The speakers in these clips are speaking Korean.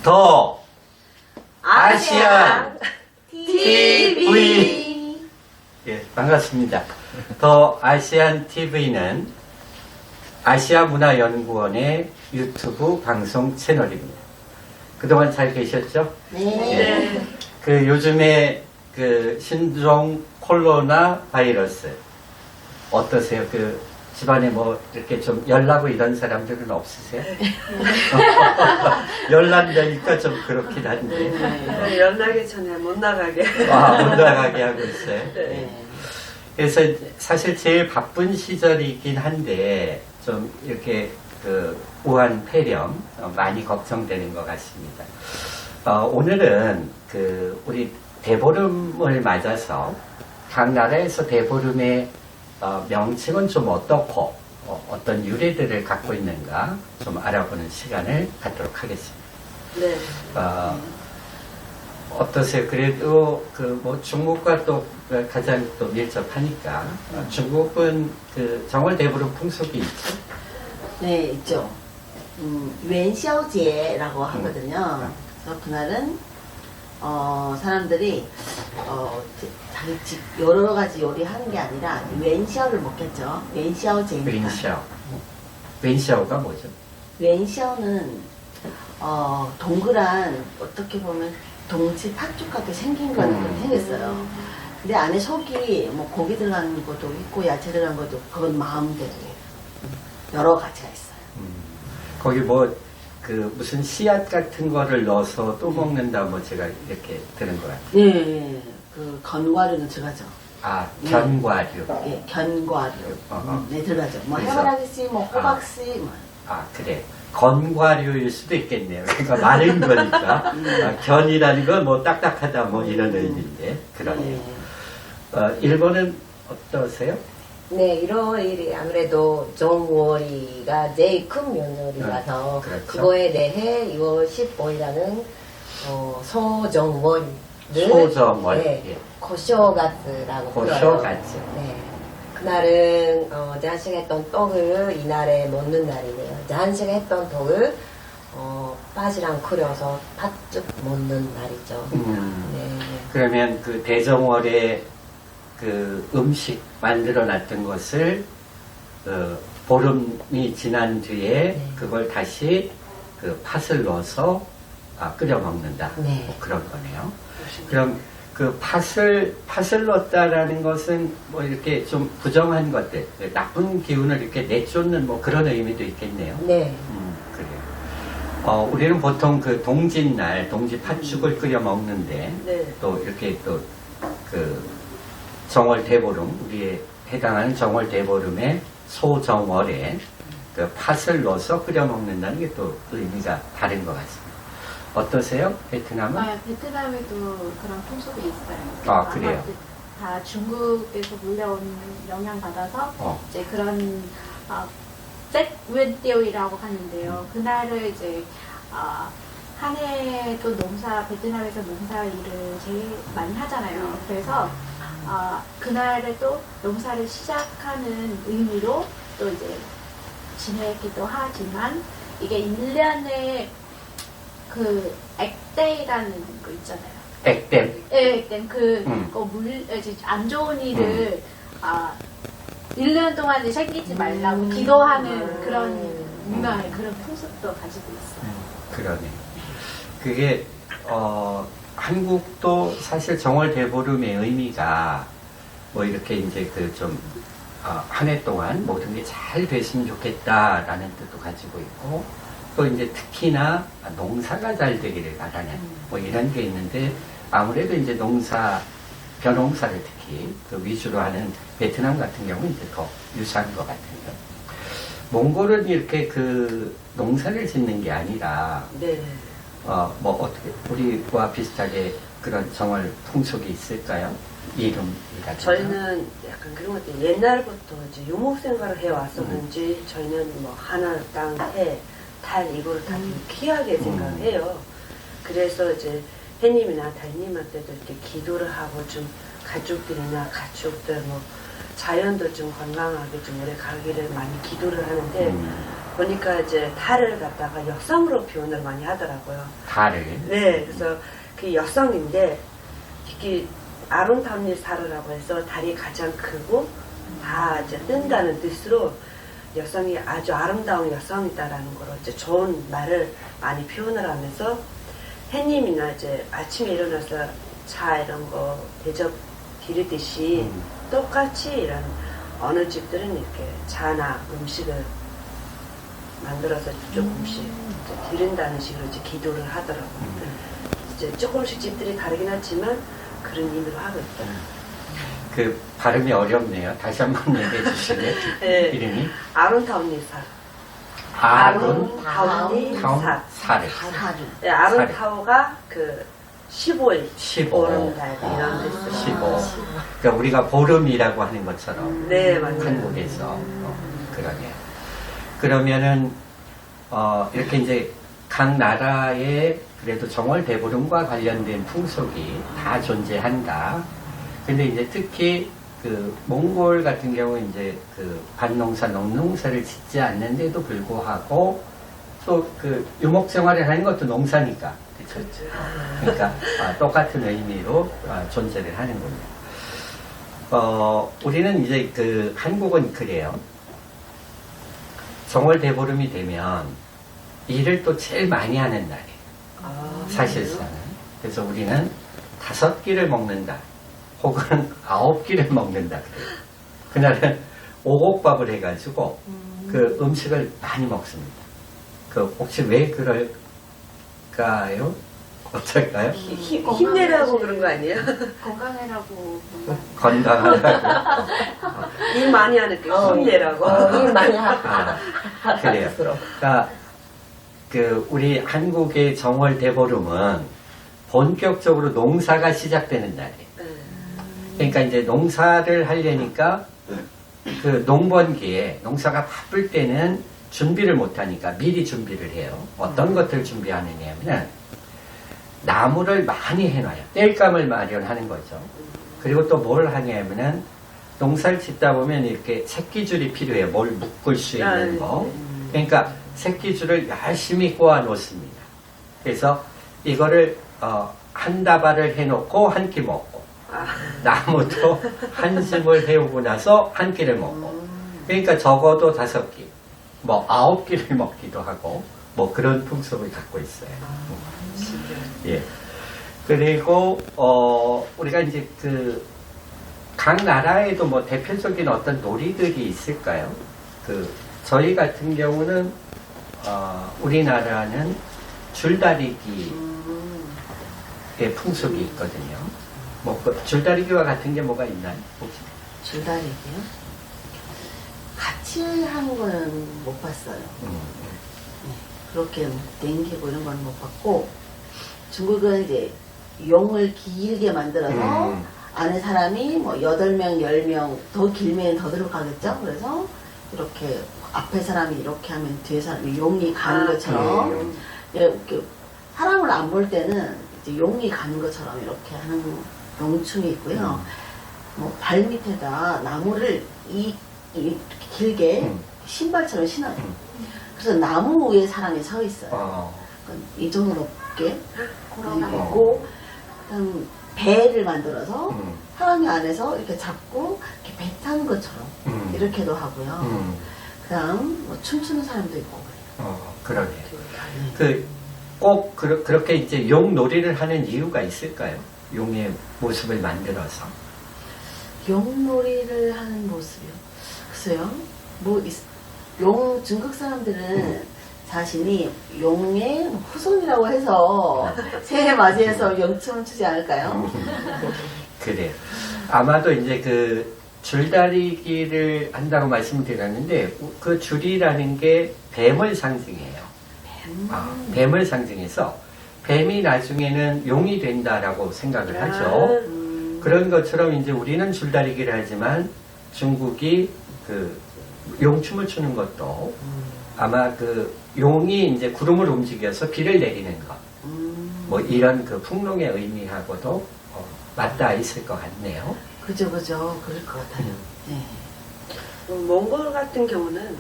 더 아시안 TV. 예, 반갑습니다. 더 아시안 TV는 아시아문화연구원의 유튜브 방송 채널입니다. 그동안 잘 계셨죠? 네. 그 요즘에 그 신종 코로나 바이러스 어떠세요? 그 집안에 뭐 이렇게 좀 열나고 이런 사람들은 없으세요? 열난다니까 좀 그렇긴 한데. 연락이 전에 못 나가게. 못 나가게 하고 있어요. 네. 그래서 사실 제일 바쁜 시절이긴 한데 좀 이렇게 그 우한 폐렴 많이 걱정되는 것 같습니다. 오늘은 그 우리 대보름을 맞아서 각 나라에서 대보름의 명칭은 좀 어떻고 어떤 유래들을 갖고 있는가 좀 알아보는 시간을 갖도록 하겠습니다. 네. 어떠세요? 그래도 그 뭐 중국과 또 가장 또 밀접하니까 중국은 그 정월 대보름 풍속이 있죠? 네, 있죠.元宵节라고 하거든요. 그래서 그날은 사람들이 자기 집 여러 가지 요리하는 게 아니라元宵를 먹겠죠. 元宵节니까. 元宵. 元宵가 뭐죠? 元宵는 동그란 어떻게 보면 동치 팥죽 같게 생긴 거는 생겼어요. 근데 안에 속이 뭐 고기 들어간 것도 있고 야채 들어간 것도 그건 마음대로예요. 여러 가지가 있어요. 거기 뭐 그 무슨 씨앗 같은 거를 넣어서 또 먹는다 뭐 제가 이렇게 들은 것 같아요. 네, 그 견과류는 들어가죠. 견과류. 예, 견과류. 네, 들어가죠. 뭐 그래서- 해바라기씨, 뭐 호박씨, 뭐. 그래. 건과류일 수도 있겠네요. 그러니까 마른 거니까. 견이라는 건 뭐 딱딱하다 뭐 이런 의미인데. 그러네요. 일본은 어떠세요? 네, 1월이 아무래도 정월이가 제일 큰 명절이라서 그렇죠. 그거에 대해 2월 15일이라는 소정월을 소정월. 네, 예. 고쇼가츠라고 불러요. 고쇼가츠. 네. 그날은 잔식했던 떡을 이날에 먹는 날이네요. 잔식했던 떡을 팥이랑 끓여서 팥죽 먹는 날이죠. 네. 그러면 그 대정월에 그 음식 만들어 놨던 것을 보름이 지난 뒤에 그걸 다시 그 팥을 넣어서 끓여 먹는다. 네. 뭐 그런 거네요. 그럼 그 팥을 넣었다라는 것은 뭐 이렇게 좀 부정한 것들, 나쁜 기운을 이렇게 내쫓는 뭐 그런 의미도 있겠네요. 네. 그래요. 우리는 보통 그 동짓날, 동지 팥죽을 끓여 먹는데, 네. 또 이렇게 또 그 정월 대보름, 우리에 해당하는 정월 대보름의 소정월에 그 팥을 넣어서 끓여 먹는다는 게 또 의미가 다른 것 같습니다. 어떠세요? 베트남은? 베트남에도 그런風俗이 있어요. 그래요? 다 중국에서 물려온 영향 받아서 이제 그런 잭웬띠오이라고 하는데요. 그날을 이제 한 해도 베트남에서 농사 일을 제일 많이 하잖아요. 그래서 그날에 또 농사를 시작하는 의미로 또 이제 지내기도 하지만 이게 1년에 그 액대라는 거 있잖아요. 액땜. 예, 액땜 이제 안 좋은 일을 1년 동안 이제 생기지 말라고 기도하는 그런 문화의 그런 풍습도 가지고 있어요. 그러네. 그게 한국도 사실 정월 대보름의 의미가 뭐 이렇게 이제 그 좀 한 해 동안 모든 게 잘 됐으면 좋겠다라는 뜻도 가지고 있고 또 이제 특히나 농사가 잘 되기를 바라는 뭐 이런 게 있는데 아무래도 이제 벼농사를 특히 그 위주로 하는 베트남 같은 경우는 이제 더 유사한 것 같은데요. 몽골은 이렇게 그 농사를 짓는 게 아니라 네. 뭐 어떻게 우리와 비슷하게 그런 정월 풍속이 있을까요? 이름이라든가. 저희는 약간 그런 것들 옛날부터 이제 유목 생활을 해와서 그런지 저희는 뭐 하나, 땅, 해, 달 이걸 다 좀 귀하게 생각해요. 그래서 이제 해님이나 달님한테도 이렇게 기도를 하고 좀 가족들이나 가축들 뭐 자연도 좀 건강하게 좀 오래 가기를 많이 기도를 하는데 보니까 이제 달을 갖다가 여성으로 표현을 많이 하더라고요. 달을. 네, 그래서 그 여성인데 특히 아름다운 사르라고 해서 달이 가장 크고 다 이제 뜬다는 뜻으로 여성이 아주 아름다운 여성이다라는 거로 이제 좋은 말을 많이 표현을 하면서 해님이나 이제 아침에 일어나서 차 이런 거 대접 드리듯이 똑같이 이런 어느 집들은 이렇게 차나 음식을 만들어서 조금씩 이제 드린다는 식으로 이제 기도를 하더라고요. 이제 조금씩 집들이 다르긴 하지만 그런 의미로 하고 있다. 그 발음이 어렵네요. 다시 한번 얘기해 주실래요? 네. 이름이? 아론타운니사. 아론타운 사르. 사주. 네, 아론타우가 그 15일 15. 보름달 이런 뜻으로. 15. 그러니까 우리가 보름이라고 하는 것처럼 네, 맞아요. 한국에서 그러네요. 그러면은 이렇게 이제 각 나라의 그래도 정월 대보름과 관련된 풍속이 다 존재한다. 근데 이제 특히 그 몽골 같은 경우 이제 그 밭농사, 농농사를 짓지 않는데도 불구하고 또 그 유목 생활을 하는 것도 농사니까. 그렇죠. 그러니까 똑같은 의미로 존재를 하는군요. 우리는 이제 그 한국은 그래요. 정월 대보름이 되면 일을 또 제일 많이 하는 날이에요. 사실상은. 그래서 우리는 5끼를 먹는다. 혹은 9끼를 먹는다. 그래요. 그날은 오곡밥을 해가지고 그 음식을 많이 먹습니다. 그 혹시 왜 그럴까요? 어떨까요? 힘내라고 그런 거 아니에요? 건강해라고. 건강하다고. 일 많이 하니까 힘내라고. 일 많이 하고. 그래요. 그러니까 그 우리 한국의 정월 대보름은 본격적으로 농사가 시작되는 날이에요. 그러니까 이제 농사를 하려니까 그 농번기에 농사가 바쁠 때는 준비를 못하니까 미리 준비를 해요. 어떤 것들을 준비하느냐면 나무를 많이 해놔요. 땔감을 마련하는 거죠. 그리고 또 뭘 하냐면은 농사를 짓다 보면 이렇게 새끼줄이 필요해요. 뭘 묶을 수 있는 거. 그러니까 새끼줄을 열심히 꼬아 놓습니다. 그래서 이거를 한 다발을 해놓고 한 끼 먹고 나무도 한 심을 해오고 나서 한 끼를 먹고 그러니까 적어도 5끼 뭐 9끼를 먹기도 하고 뭐 그런 풍속을 갖고 있어요. 예. 그리고 우리가 이제 그 각 나라에도 뭐 대표적인 어떤 놀이들이 있을까요? 그 저희 같은 경우는 우리나라는 줄다리기의 풍속이 있거든요. 뭐 줄다리기와 같은 게 뭐가 있나요? 혹시? 줄다리기요? 같이 하는 거는 못 봤어요. 그렇게 땡기고 이런 건 못 봤고, 중국은 이제 용을 길게 만들어서 안에 사람이 뭐 8명, 10명, 더 길면 더 들어가겠죠? 그래서 이렇게 앞에 사람이 이렇게 하면 뒤에 사람이 용이 가는 것처럼 이렇게 사람을 안 볼 때는 이제 용이 가는 것처럼 이렇게 하는 용춤이 있고요. 뭐 발밑에다 나무를 이렇게 길게 신발처럼 신어요. 그래서 나무 위에 사람이 서 있어요. 이 정도 높게 있고, 그다음 배를 만들어서 사람이 안에서 이렇게 잡고 이렇게 배 타는 것처럼 이렇게도 하고요. 그다음 뭐 춤추는 사람도 있고 그래요. 그러네요. 꼭 그렇게 이제 용 놀이를 하는 이유가 있을까요? 용의 모습을 만들어서. 용놀이를 하는 모습이요. 글쎄요. 용 중국 사람들은 자신이 용의 후손이라고 해서 새해 맞이해서 용춤을 추지 않을까요? 그래요. 아마도 이제 그 줄다리기를 한다고 말씀드렸는데 그 줄이라는 게 뱀을 상징해요. 뱀을 상징해서 뱀이 나중에는 용이 된다라고 생각을 하죠. 그런 것처럼 이제 우리는 줄다리기를 하지만 중국이 그 용춤을 추는 것도 아마 그 용이 이제 구름을 움직여서 비를 내리는 것, 뭐 이런 그 풍롱의 의미하고도 맞닿아 있을 것 같네요. 그죠. 그럴 것 같아요. 네. 몽골 같은 경우는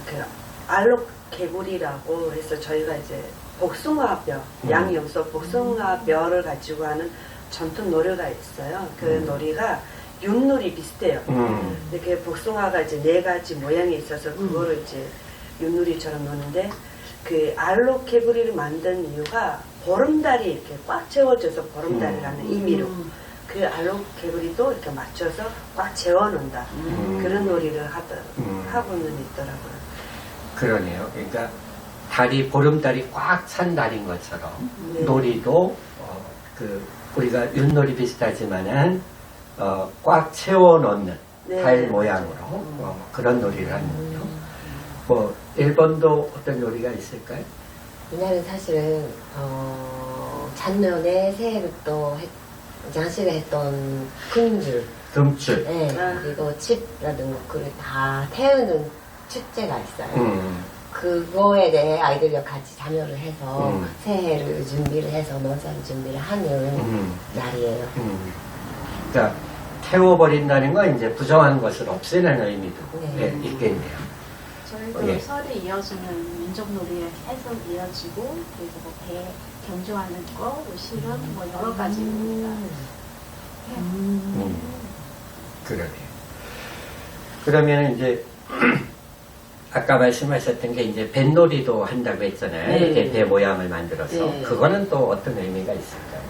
그 알록 개구리라고 해서 저희가 이제 복숭아뼈, 양염소 복숭아뼈를 가지고 하는 전통 놀이가 있어요. 그 놀이가 윷놀이 비슷해요. 이렇게 복숭아가 이제 4가지 모양이 있어서 그거를 이제 윷놀이처럼 노는데 그 알록 개구리를 만든 이유가 보름달이 이렇게 꽉 채워져서 보름달이라는 의미로 그 알록 개구리도 이렇게 맞춰서 꽉 채워놓는다. 그런 놀이를 하고는 있더라고요. 그러네요. 그러니까 달이 보름달이 꽉 찬 달인 것처럼 네. 놀이도 그 우리가 윷놀이 비슷하지만은 꽉 채워놓는 네. 달 모양으로 그런 놀이를 하는군요. 뭐 일본도 어떤 놀이가 있을까요? 이날은 사실은 작년에 새해부터 장식을 했던 금줄, 금줄. 네, 그리고 칩라든가 그를 다 태우는 축제가 있어요. 그거에 대해 아이들과 같이 참여를 해서 새해를 준비를 해서 농사를 준비를 하는 날이에요. 그러니까 태워버린다는 건 이제 부정한 것을 없애는 의미도 네. 있겠네요. 저희도 예. 설을 이어주는 민족놀이를 계속 이어지고 그리고 뭐 배 경주하는 거, 뭐 실험 뭐 여러 가지 우리가 해요. 그러네요. 그러면 이제 아까 말씀하셨던 게 이제 뱃놀이도 한다고 했잖아요. 네. 이렇게 배 모양을 만들어서 네. 그거는 또 어떤 의미가 있을까요?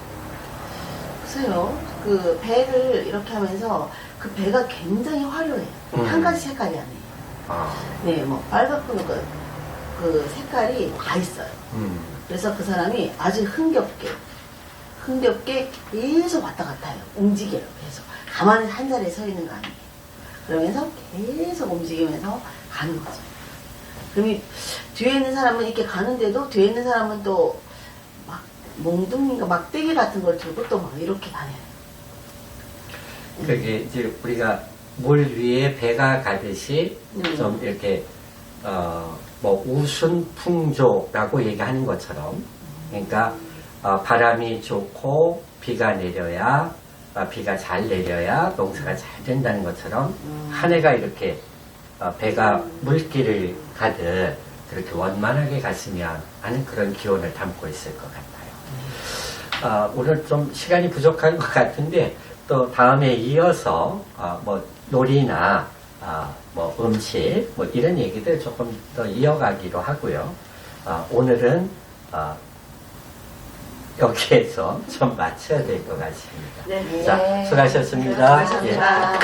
글쎄요. 그 배를 이렇게 하면서 그 배가 굉장히 화려해요. 한 가지 색깔이 아니에요. 아, 네, 뭐 빨갛고 그 색깔이 다 있어요. 그래서 그 사람이 아주 흥겹게 계속 왔다 갔다 해요. 움직여요. 계속 가만히 한 자리에 서 있는 거 아니에요. 그러면서 계속 움직이면서 가는 거죠. 그럼 뒤에 있는 사람은 이렇게 가는데도 뒤에 있는 사람은 또 막 몽둥이가 막대기 같은 걸 들고 또 막 이렇게 다녀요. 그게 이제 우리가 물 위에 배가 가듯이 좀 이렇게 뭐 우순풍조라고 얘기하는 것처럼, 그러니까 바람이 좋고 비가 내려야 비가 잘 내려야 농사가 잘 된다는 것처럼 한 해가 이렇게 배가 물길을 가듯 그렇게 원만하게 갔으면 하는 그런 기원을 담고 있을 것 같아요. 오늘 좀 시간이 부족한 것 같은데 또 다음에 이어서 뭐 놀이나 뭐 음식 뭐 이런 얘기들 조금 더 이어가기로 하고요. 오늘은 여기에서 좀 마쳐야 될 것 같습니다. 네. 자, 수고하셨습니다. 수고하셨습니다. 예.